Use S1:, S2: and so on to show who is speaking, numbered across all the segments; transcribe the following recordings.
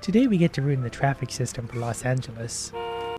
S1: Today we get to ruin the traffic system for Los Angeles.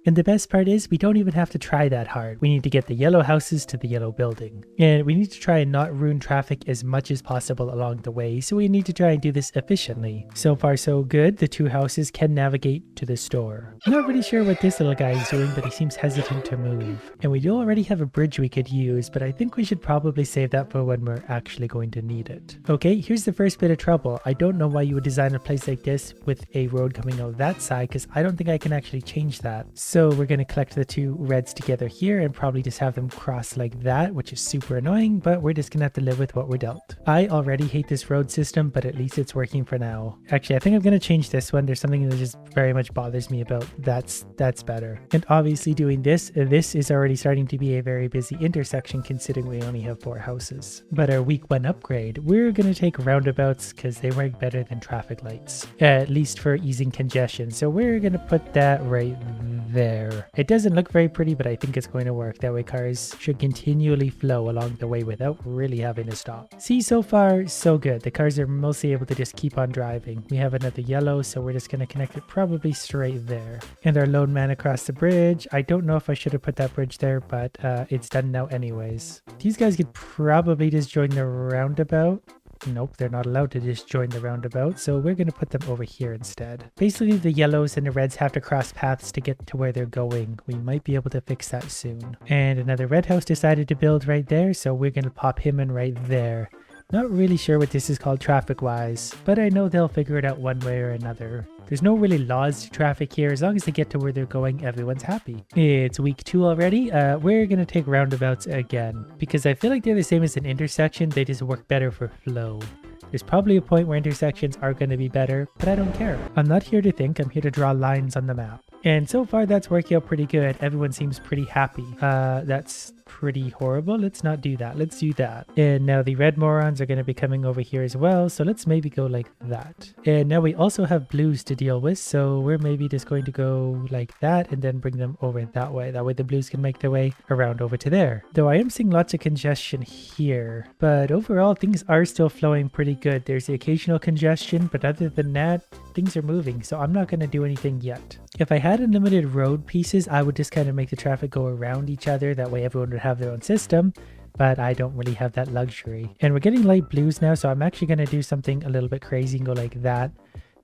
S1: And the best part is, we don't even have to try that hard. We need to get the yellow houses to the yellow building. And we need to try and not ruin traffic as much as possible along the way, so we need to try and do this efficiently. So far so good, the two houses can navigate to the store. I'm not really sure what this little guy is doing, but he seems hesitant to move. And we do already have a bridge we could use, but I think we should probably save that for when we're actually going to need it. Okay, here's the first bit of trouble. I don't know why you would design a place like this with a road coming out that side, because I don't think I can actually change that. So we're going to collect the two reds together here and probably just have them cross like that, which is super annoying, but we're just going to have to live with what we're dealt. I already hate this road system, but at least it's working for now. Actually, I think I'm going to change this one. There's something that just very much bothers me about that's better. And obviously doing this is already starting to be a very busy intersection considering we only have 4 houses. But our week 1 upgrade, we're going to take roundabouts because they work better than traffic lights, at least for easing congestion. So we're going to put that right there. It doesn't look very pretty, but I think it's going to work. That way cars should continually flow along the way without really having to stop. See, so far so good. The cars are mostly able to just keep on driving. We have another yellow, so we're just going to connect it probably straight there. And our lone man across the bridge. I don't know if I should have put that bridge there, but it's done now anyways. These guys could probably just join the roundabout. Nope, they're not allowed to just join the roundabout, so we're going to put them over here instead. Basically, the yellows and the reds have to cross paths to get to where they're going. We might be able to fix that soon. And another red house decided to build right there, so we're going to pop him in right there. Not really sure what this is called traffic-wise, but I know they'll figure it out one way or another. There's no really laws to traffic here. As long as they get to where they're going, everyone's happy. It's week 2 already. We're going to take roundabouts again because I feel like they're the same as an intersection. They just work better for flow. There's probably a point where intersections are going to be better, but I don't care. I'm not here to think. I'm here to draw lines on the map. And so far that's working out pretty good. Everyone seems pretty happy. That's pretty horrible. Let's not do that. Let's do that. And now the red morons are going to be coming over here as well. So let's maybe go like that. And now we also have blues to deal with. So we're maybe just going to go like that and then bring them over that way. That way the blues can make their way around over to there. Though I am seeing lots of congestion here. But overall things are still flowing pretty good. There's the occasional congestion, but other than that, things are moving. So I'm not going to do anything yet. If I had unlimited road pieces, I would just kind of make the traffic go around each other. That way everyone would have their own system, but I don't really have that luxury. And we're getting light blues now, so I'm actually going to do something a little bit crazy and go like that.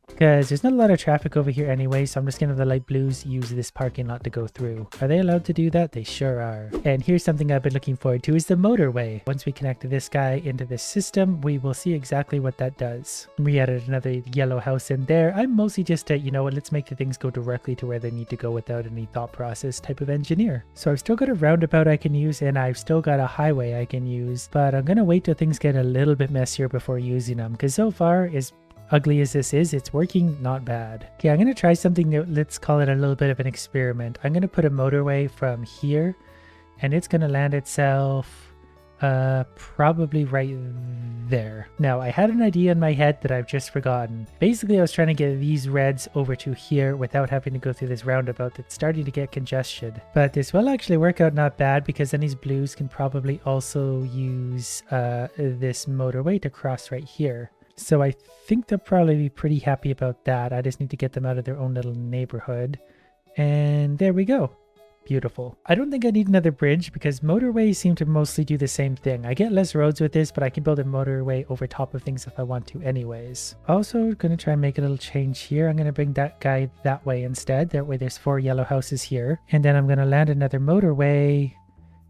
S1: Because there's not a lot of traffic over here anyway, so I'm just going to have the light blues use this parking lot to go through. Are they allowed to do that? They sure are. And here's something I've been looking forward to is the motorway. Once we connect this guy into this system, we will see exactly what that does. We added another yellow house in there. I'm mostly just a, you know what, let's make the things go directly to where they need to go without any thought process type of engineer. So I've still got a roundabout I can use and I've still got a highway I can use, but I'm going to wait till things get a little bit messier before using them, because so far is ugly as this is, it's working not bad. Okay, I'm going to try something new. Let's call it a little bit of an experiment. I'm going to put a motorway from here and it's going to land itself probably right there. Now, I had an idea in my head that I've just forgotten. Basically, I was trying to get these reds over to here without having to go through this roundabout that's starting to get congestion. But this will actually work out not bad because then these blues can probably also use this motorway to cross right here. So I think they'll probably be pretty happy about that. I just need to get them out of their own little neighborhood. And there we go. Beautiful. I don't think I need another bridge because motorways seem to mostly do the same thing. I get less roads with this, but I can build a motorway over top of things if I want to anyways. Also going to try and make a little change here. I'm going to bring that guy that way instead. That way there's 4 yellow houses here. And then I'm going to land another motorway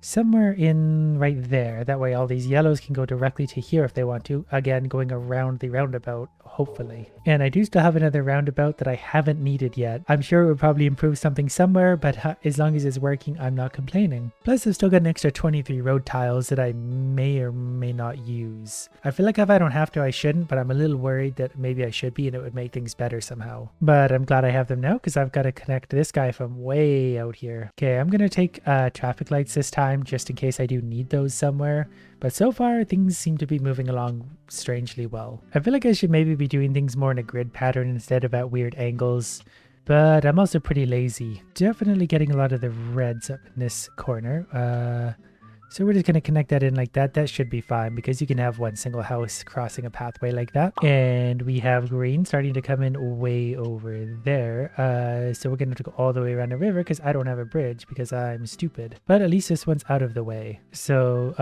S1: somewhere in right there. That way all these yellows can go directly to here if they want to. Again, going around the roundabout, hopefully. And I do still have another roundabout that I haven't needed yet. I'm sure it would probably improve something somewhere, but as long as it's working, I'm not complaining. Plus, I've still got an extra 23 road tiles that I may or may not use. I feel like if I don't have to, I shouldn't, but I'm a little worried that maybe I should be and it would make things better somehow. But I'm glad I have them now because I've got to connect this guy from way out here. Okay, I'm going to take traffic lights this time just in case I do need those somewhere. But so far, things seem to be moving along strangely well. I feel like I should maybe be doing things more in a grid pattern instead of at weird angles. But I'm also pretty lazy. Definitely getting a lot of the reds up in this corner. So we're just going to connect that in like that. That should be fine because you can have one single house crossing a pathway like that. And we have green starting to come in way over there. So we're going to go all the way around the river because I don't have a bridge because I'm stupid. But at least this one's out of the way. So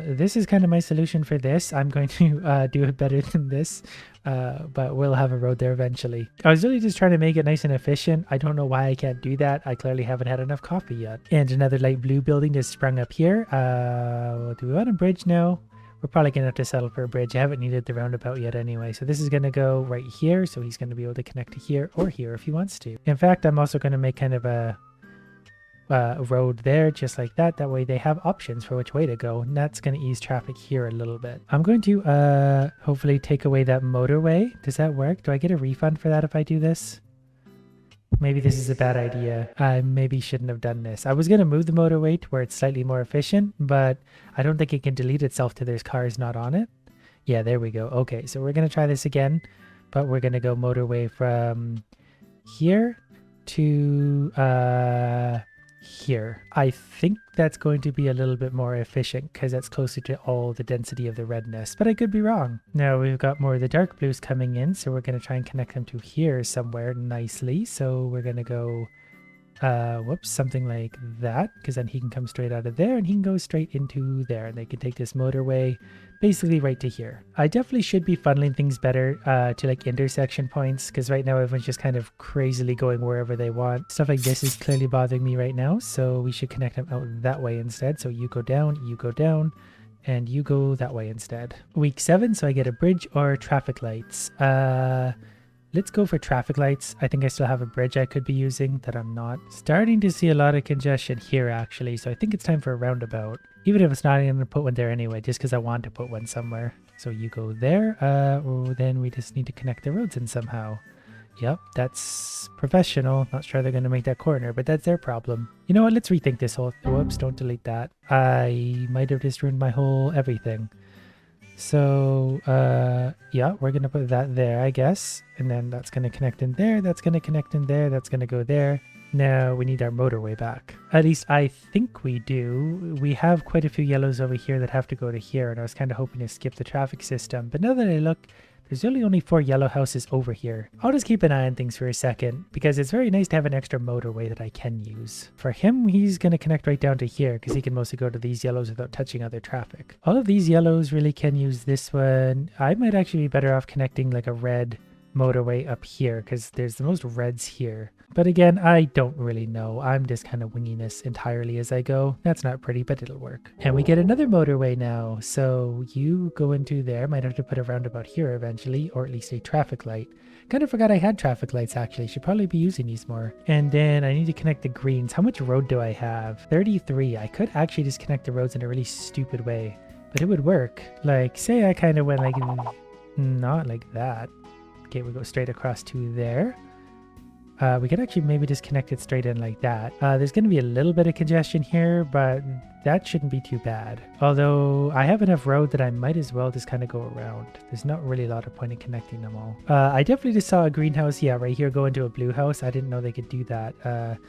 S1: this is kind of my solution for this. I'm going to do it better than this. But we'll have a road there eventually. I was really just trying to make it nice and efficient. I don't know why I can't do that. I clearly haven't had enough coffee yet. And another light blue building just sprung up here. Do we want a bridge now? We're probably going to have to settle for a bridge. I haven't needed the roundabout yet anyway. So this is going to go right here. So he's going to be able to connect to here or here if he wants to. In fact, I'm also going to make kind of a road there just like that. That way they have options for which way to go, and that's going to ease traffic here a little bit. I'm going to hopefully take away that motorway. Does that work? Do I get a refund for that if I do this? Maybe this is a bad idea. I maybe shouldn't have done this. I was going to move the motorway to where it's slightly more efficient, but I don't think it can delete itself till there's cars not on it. Yeah, there we go. Okay, so we're going to try this again, but we're going to go motorway from here to here. I think that's going to be a little bit more efficient because that's closer to all the density of the redness, but I could be wrong. Now we've got more of the dark blues coming in, so we're going to try and connect them to here somewhere nicely. So we're going to go whoops, something like that, because then he can come straight out of there and he can go straight into there, and they can take this motorway basically right to here. I definitely should be funneling things better to like intersection points, because right now everyone's just kind of crazily going wherever they want. Stuff like this is clearly bothering me right now, so we should connect them out that way instead. So you go down, and you go that way instead. Week 7, so I get a bridge or traffic lights. Let's go for traffic lights. I think I still have a bridge I could be using that I'm not. Starting to see a lot of congestion here actually, so I think it's time for a roundabout. Even if it's not, I'm going to put one there anyway, just because I want to put one somewhere. So you go there, then we just need to connect the roads in somehow. Yep, that's professional. Not sure they're going to make that corner, but that's their problem. You know what, let's rethink this whole... Whoops, don't delete that. I might have just ruined my whole everything. So, yeah, we're going to put that there, I guess. And then that's going to connect in there. That's going to connect in there. That's going to go there. Now we need our motorway back. At least I think we do. We have quite a few yellows over here that have to go to here. And I was kind of hoping to skip the traffic system. But now that I look, there's really only 4 yellow houses over here. I'll just keep an eye on things for a second, because it's very nice to have an extra motorway that I can use. For him, he's going to connect right down to here, because he can mostly go to these yellows without touching other traffic. All of these yellows really can use this one. I might actually be better off connecting like a red motorway up here, because there's the most reds here. But again, I don't really know. I'm just kind of winging this entirely as I go. That's not pretty, but it'll work. And we get another motorway now. So you go into there. Might have to put a roundabout here eventually, or at least a traffic light. Kind of forgot I had traffic lights actually. Should probably be using these more. And then I need to connect the greens. How much road do I have? 33. I could actually just connect the roads in a really stupid way, but it would work. Like, say I kind of went like, not like that. Okay, we go straight across to there. We could actually maybe just connect it straight in like that. There's going to be a little bit of congestion here, but that shouldn't be too bad. Although I have enough road that I might as well just kind of go around. There's not really a lot of point in connecting them all. I definitely just saw a greenhouse, yeah, right here go into a blue house. I didn't know they could do that.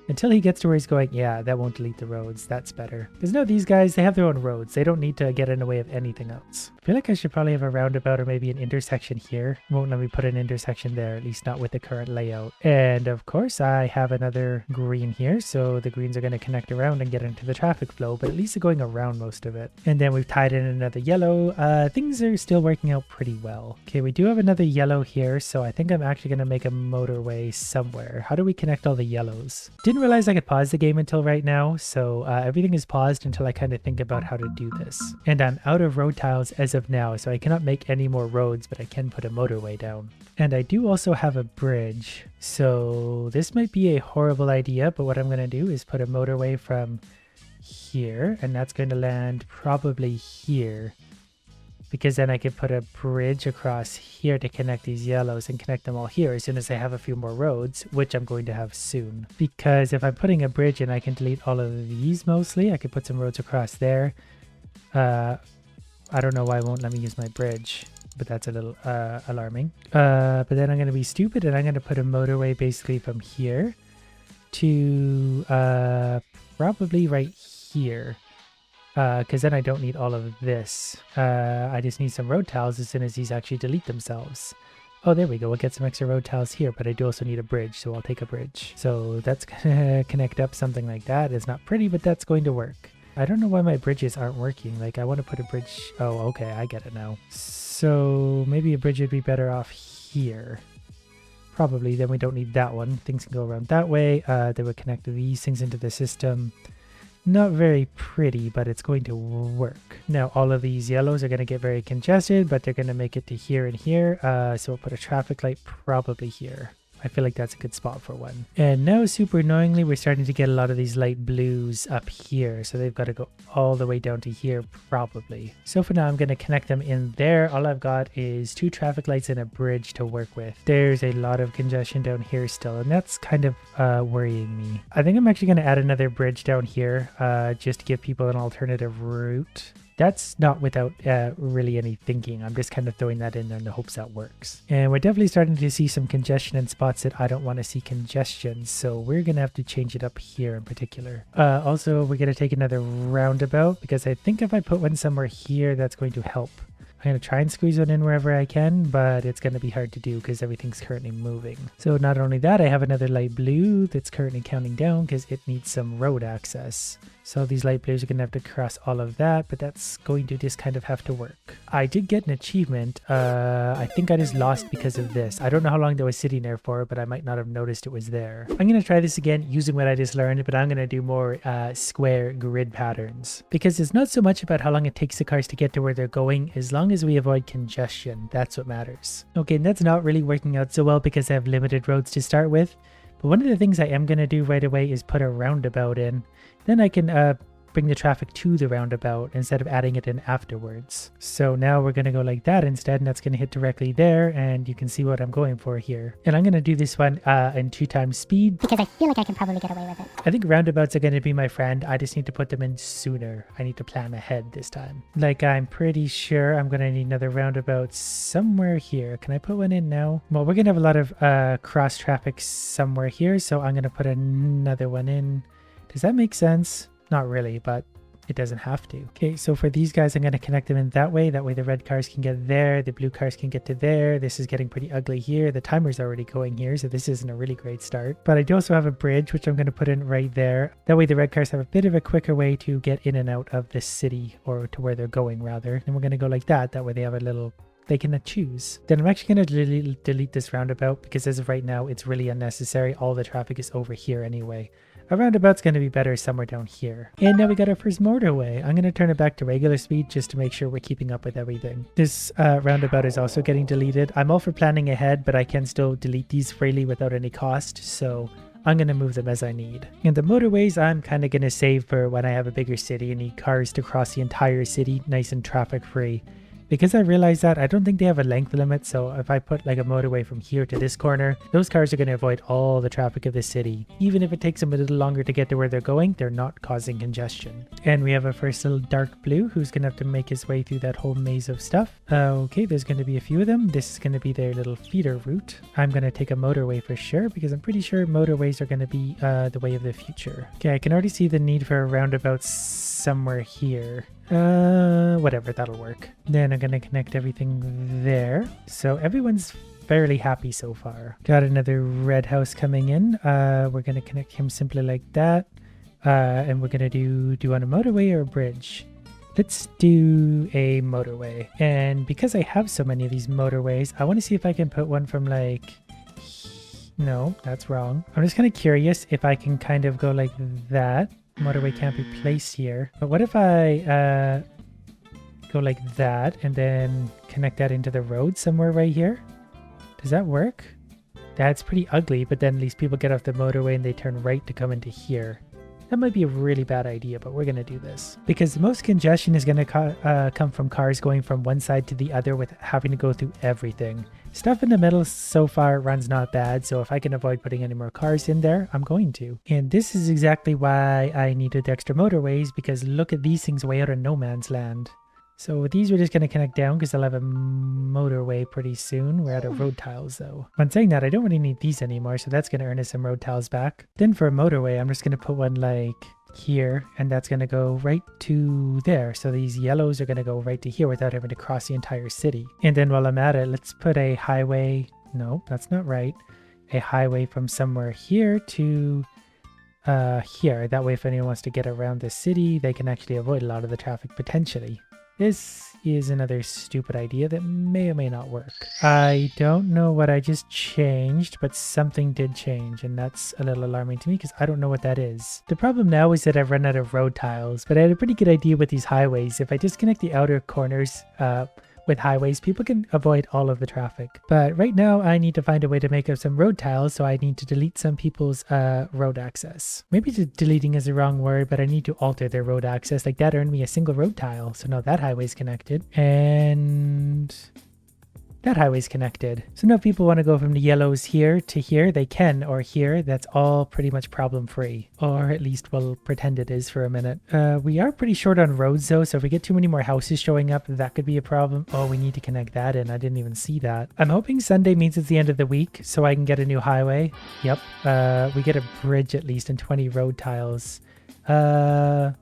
S1: Until he gets to where he's going, yeah, that won't delete the roads. That's better. Because no, these guys, they have their own roads. They don't need to get in the way of anything else. I feel like I should probably have a roundabout or maybe an intersection here. Won't let me put an intersection there, at least not with the current layout. And of course, I have another green here. So the greens are going to connect around and get into the traffic flow, but at least they're going around most of it. And then we've tied in another yellow. Things are still working out pretty well. Okay, we do have another yellow here. So I think I'm actually going to make a motorway somewhere. How do we connect all the yellows? Didn't realize I could pause the game until right now, so everything is paused until I kind of think about how to do this. And I'm out of road tiles as of now, so I cannot make any more roads, but I can put a motorway down. And I do also have a bridge, so this might be a horrible idea, but what I'm going to do is put a motorway from here, and that's going to land probably here. Because then I could put a bridge across here to connect these yellows and connect them all here as soon as I have a few more roads, which I'm going to have soon. Because if I'm putting a bridge in, I can delete all of these mostly. I could put some roads across there. I don't know why it won't let me use my bridge, but that's a little alarming. But then I'm going to be stupid and I'm going to put a motorway basically from here to probably right here. because then I don't need all of this. I just need some road tiles as soon as these actually delete themselves. Oh, there we go. We'll get some extra road tiles here, but I do also need a bridge, so I'll take a bridge. So that's gonna connect up something like that. It's not pretty, but that's going to work. I don't know why my bridges aren't working. Like, I want to put a bridge. Oh, okay, I get it now. So maybe a bridge would be better off here. Probably, then we don't need that one. Things can go around that way. They would connect these things into the system. Not very pretty, but it's going to work. Now, all of these yellows are going to get very congested, but they're going to make it to here and here. So we'll put a traffic light probably here. I feel like that's a good spot for one. And now, super annoyingly, we're starting to get a lot of these light blues up here. So they've got to go all the way down to here, probably. So for now, I'm going to connect them in there. All I've got is 2 traffic lights and a bridge to work with. There's a lot of congestion down here still, and that's kind of worrying me. I think I'm actually going to add another bridge down here just to give people an alternative route. That's not without really any thinking. I'm just kind of throwing that in there in the hopes that works. And we're definitely starting to see some congestion in spots that I don't want to see congestion. So we're going to have to change it up here in particular. Also, we're going to take another roundabout because I think if I put one somewhere here, that's going to help. I'm going to try and squeeze one in wherever I can, but it's going to be hard to do because everything's currently moving. So not only that, I have another light blue that's currently counting down because it needs some road access. So these light blues are going to have to cross all of that, but that's going to just kind of have to work. I did get an achievement. I think I just lost because of this. I don't know how long that was sitting there for, but I might not have noticed it was there. I'm going to try this again using what I just learned, but I'm going to do more square grid patterns. Because it's not so much about how long it takes the cars to get to where they're going, as long as we avoid congestion. That's what matters. Okay, and that's not really working out so well because I have limited roads to start with. But one of the things I am going to do right away is put a roundabout in. Then I can bring the traffic to the roundabout instead of adding it in afterwards. So now we're going to go like that instead, and that's going to hit directly there, and you can see what I'm going for here. And I'm going to do this one in 2 times speed
S2: because I feel like I can probably get away with it.
S1: I think roundabouts are going to be my friend. I just need to put them in sooner. I need to plan ahead this time. Like, I'm pretty sure I'm going to need another roundabout somewhere here. Can I put one in now? Well, we're going to have a lot of cross traffic somewhere here, so I'm going to put another one in. Does that make sense? Not really, but it doesn't have to. Okay, so for these guys, I'm going to connect them in that way. That way the red cars can get there, the blue cars can get to there. This is getting pretty ugly here. The timer's already going here, so this isn't a really great start. But I do also have a bridge, which I'm going to put in right there. That way the red cars have a bit of a quicker way to get in and out of the city, or to where they're going, rather. And we're going to go like that. That way they have a little... they can choose. Then I'm actually going to delete this roundabout because as of right now, it's really unnecessary. All the traffic is over here anyway. A roundabout's going to be better somewhere down here. And now we got our first motorway. I'm going to turn it back to regular speed just to make sure we're keeping up with everything. This roundabout is also getting deleted. I'm all for planning ahead, but I can still delete these freely without any cost. So I'm going to move them as I need. And the motorways, I'm kind of going to save for when I have a bigger city and need cars to cross the entire city nice and traffic free. Because I realized that I don't think they have a length limit, so if I put like a motorway from here to this corner, those cars are going to avoid all the traffic of the city. Even if it takes them a little longer to get to where they're going, they're not causing congestion. And we have our first little dark blue who's going to have to make his way through that whole maze of stuff. Okay, there's going to be a few of them. This is going to be their little feeder route. I'm going to take a motorway for sure, because I'm pretty sure motorways are going to be the way of the future. Okay, I can already see the need for a roundabout somewhere here. Whatever, that'll work. Then I'm gonna connect everything there. So everyone's fairly happy so far. Got another red house coming in. We're gonna connect him simply like that. And we're gonna do you want a motorway or a bridge? Let's do a motorway. And because I have so many of these motorways, I want to see if I can put one from like... No, that's wrong. I'm just kind of curious if I can kind of go like that. Motorway can't be placed here. But what if I go like that and then connect that into the road somewhere right here? Does that work? That's pretty ugly, but then at least people get off the motorway and they turn right to come into here. That might be a really bad idea, but we're going to do this. Because most congestion is going to come from cars going from one side to the other with having to go through everything. Stuff in the middle so far runs not bad, so if I can avoid putting any more cars in there, I'm going to. And this is exactly why I needed the extra motorways, because look at these things way out in no man's land. So these we're just going to connect down because they'll have a motorway pretty soon. We're out of road tiles though. When saying that, I don't really need these anymore, so that's going to earn us some road tiles back. Then for a motorway, I'm just going to put one like here, and that's going to go right to there. So these yellows are going to go right to here without having to cross the entire city. And then while I'm at it, let's put a highway. No, that's not right. A highway from somewhere here to here. That way, if anyone wants to get around the city, they can actually avoid a lot of the traffic potentially. This is another stupid idea that may or may not work. I don't know what I just changed, but something did change, and that's a little alarming to me because I don't know what that is. The problem now is that I've run out of road tiles, but I had a pretty good idea with these highways. If I disconnect the outer corners with highways, people can avoid all of the traffic. But right now I need to find a way to make up some road tiles, so I need to delete some people's road access. Maybe deleting is the wrong word, but I need to alter their road access. Like that earned me a single road tile, so now that highway's connected. And that highway's connected. So now if people want to go from the yellows here to here, they can, or here. That's all pretty much problem free, or at least we'll pretend it is for a minute. We are pretty short on roads though, so if we get too many more houses showing up, that could be a problem. Oh, we need to connect that in. I didn't even see that. I'm hoping Sunday means it's the end of the week so I can get a new highway. Yep. We get a bridge at least and 20 road tiles. Well,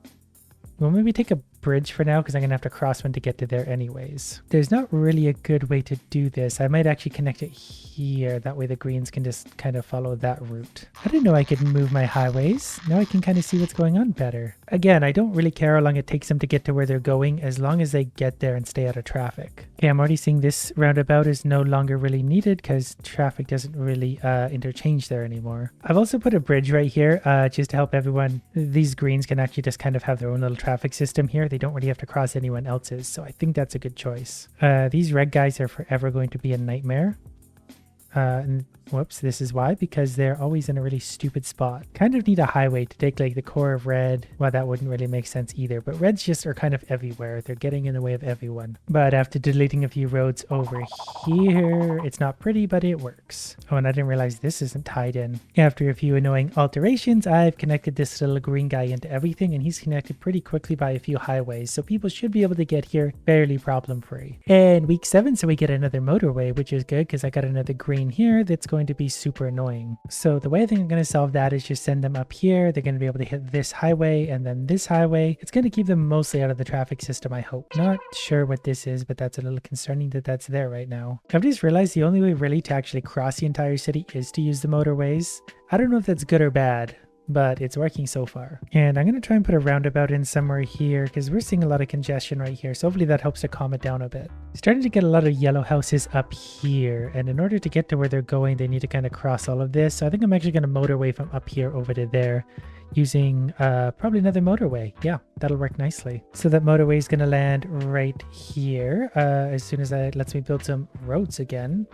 S1: maybe take a bridge for now because I'm gonna have to cross one to get to there anyways. There's not really a good way to do this. I might actually connect it here, that way the greens can just kind of follow that route. I didn't know I could move my highways. Now I can kind of see what's going on better. Again, I don't really care how long it takes them to get to where they're going as long as they get there and stay out of traffic. Okay, I'm already seeing this roundabout is no longer really needed because traffic doesn't really interchange there anymore. I've also put a bridge right here just to help everyone. These greens can actually just kind of have their own little traffic system here. They don't really have to cross anyone else's, so I think that's a good choice. These red guys are forever going to be a nightmare. And whoops, this is why, because they're always in a really stupid spot. Kind of need a highway to take like the core of red. Well, that wouldn't really make sense either, but reds just are kind of everywhere. They're getting in the way of everyone. But after deleting a few roads over here, it's not pretty, but it works. Oh, and I didn't realize this isn't tied in. After a few annoying alterations, I've connected this little green guy into everything, and he's connected pretty quickly by a few highways, so people should be able to get here fairly problem-free. And week 7, so we get another motorway, which is good because I got another green here that's going to be super annoying. So the way I think I'm going to solve that is just send them up here. They're going to be able to hit this highway and then this highway. It's going to keep them mostly out of the traffic system, I hope. Not sure what this is, but that's a little concerning that that's there right now. I've just realized the only way really to actually cross the entire city is to use the motorways. I don't know if that's good or bad, but it's working so far. And I'm going to try and put a roundabout in somewhere here because we're seeing a lot of congestion right here. So hopefully that helps to calm it down a bit. Starting to get a lot of yellow houses up here. And in order to get to where they're going, they need to kind of cross all of this. So I think I'm actually going to motorway from up here over to there using probably another motorway. Yeah, that'll work nicely. So that motorway is going to land right here as soon as that lets me build some roads again.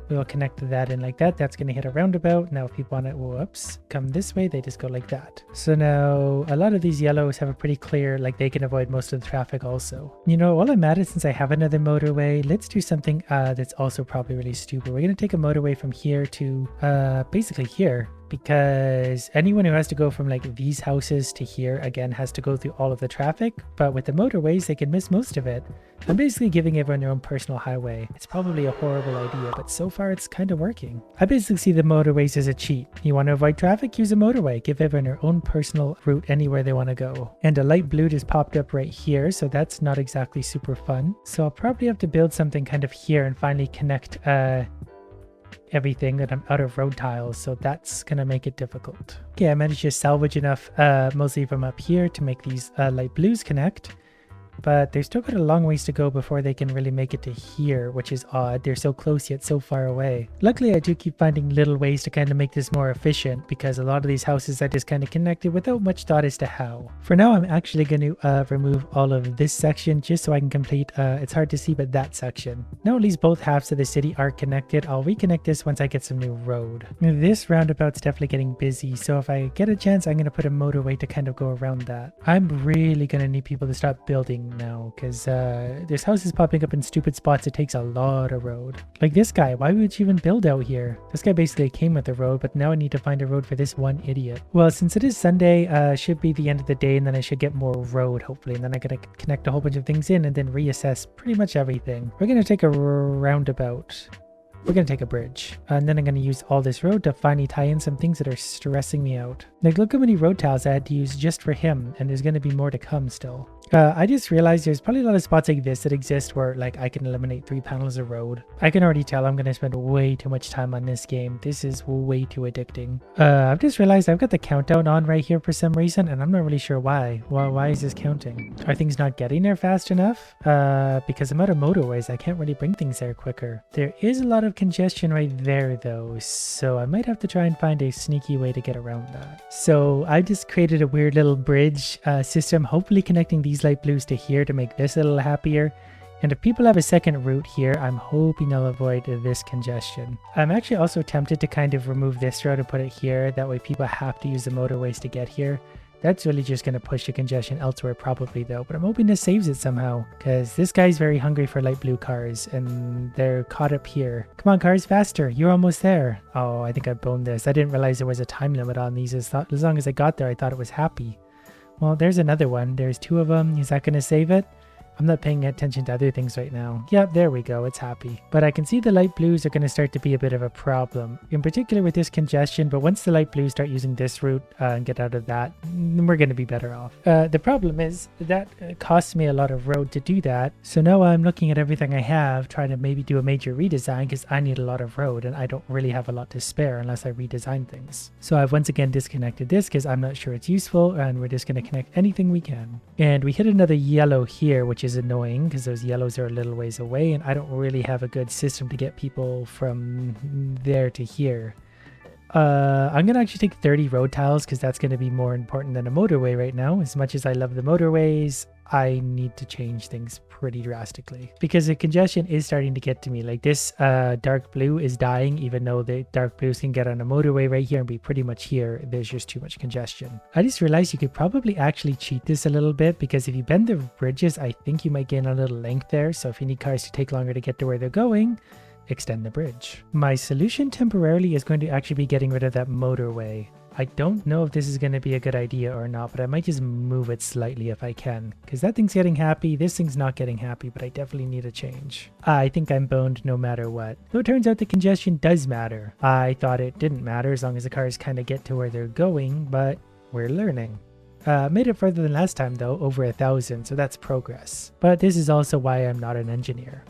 S1: We'll connect that in like that. That's going to hit a roundabout. Now if people want to, whoops, come this way, they just go like that. So now a lot of these yellows have a pretty clear, like they can avoid most of the traffic also. You know, while I'm at it, since I have another motorway, let's do something that's also probably really stupid. We're going to take a motorway from here to basically here. Because anyone who has to go from like these houses to here again has to go through all of the traffic, but with the motorways they can miss most of it. I'm basically giving everyone their own personal highway. It's probably a horrible idea, but so far it's kind of working. I basically see the motorways as a cheat. You want to avoid traffic, use a motorway. Give everyone their own personal route anywhere they want to go. And a light blue just popped up right here, so that's not exactly super fun. So I'll probably have to build something kind of here and finally connect everything that I'm out of road tiles, so that's gonna make it difficult. Okay, I managed to salvage enough mostly from up here to make these light blues connect, but they've still got a long ways to go before they can really make it to here, which is odd. They're so close yet so far away. Luckily I do keep finding little ways to kind of make this more efficient because a lot of these houses are just kind of connected without much thought as to how. For now I'm actually going to remove all of this section just so I can complete, it's hard to see, but that section. Now at least both halves of the city are connected. I'll reconnect this once I get some new road. This roundabout's definitely getting busy, so if I get a chance I'm going to put a motorway to kind of go around that. I'm really going to need people to stop building annoying now because there's houses popping up in stupid spots. It takes a lot of road. Like this guy, why would you even build out here? This guy basically came with the road, but now I need to find a road for this one idiot. Well, since it is Sunday, should be the end of the day, and then I should get more road, hopefully. And then I'm going to connect a whole bunch of things in and then reassess pretty much everything. We're going to take a roundabout. We're going to take a bridge, and then I'm going to use all this road to finally tie in some things that are stressing me out. Like, look how many road tiles I had to use just for him, and there's going to be more to come still. I just realized there's probably a lot of spots like this that exist where like I can eliminate 3 panels of road. I can already tell I'm going to spend way too much time on this game. This is way too addicting. I've just realized I've got the countdown on right here for some reason, and I'm not really sure why. Well, why is this counting? Are things not getting there fast enough? Because I'm out of motorways, I can't really bring things there quicker. There is a lot of congestion right there though, so I might have to try and find a sneaky way to get around that. So I just created a weird little bridge system, hopefully connecting these light blues to here to make this a little happier. And if people have a second route here, I'm hoping they'll avoid this congestion. I'm actually also tempted to kind of remove this road and put it here. That way people have to use the motorways to get here. That's really just going to push the congestion elsewhere probably though, but I'm hoping this saves it somehow because this guy's very hungry for light blue cars and they're caught up here. Come on cars, faster, you're almost there. Oh, I think I boned this. I didn't realize there was a time limit on these. As long as I got there, I thought it was happy. Well, there's another one. There's 2 of them. Is that going to save it? I'm not paying attention to other things right now. Yep, there we go. It's happy. But I can see the light blues are going to start to be a bit of a problem, in particular with this congestion. But once the light blues start using this route and get out of that, we're going to be better off. The problem is that costs me a lot of road to do that. So now I'm looking at everything I have, trying to maybe do a major redesign because I need a lot of road and I don't really have a lot to spare unless I redesign things. So I've once again disconnected this because I'm not sure it's useful, and we're just going to connect anything we can. And we hit another yellow here, which is annoying because those yellows are a little ways away and I don't really have a good system to get people from there to here. I'm going to actually take 30 road tiles because that's going to be more important than a motorway right now. As much as I love the motorways, I need to change things pretty drastically because the congestion is starting to get to me. Like this dark blue is dying, even though the dark blues can get on a motorway right here and be pretty much here. There's just too much congestion. I just realized you could probably actually cheat this a little bit because if you bend the bridges, I think you might gain a little length there. So if you need cars to take longer to get to where they're going, extend the bridge. My solution temporarily is going to actually be getting rid of that motorway. I don't know if this is going to be a good idea or not, but I might just move it slightly if I can, because that thing's getting happy, this thing's not getting happy, but I definitely need a change. I think I'm boned no matter what. Though it turns out the congestion does matter. I thought it didn't matter as long as the cars kind of get to where they're going, but we're learning. Made it further than last time though, over 1,000, so that's progress. But this is also why I'm not an engineer.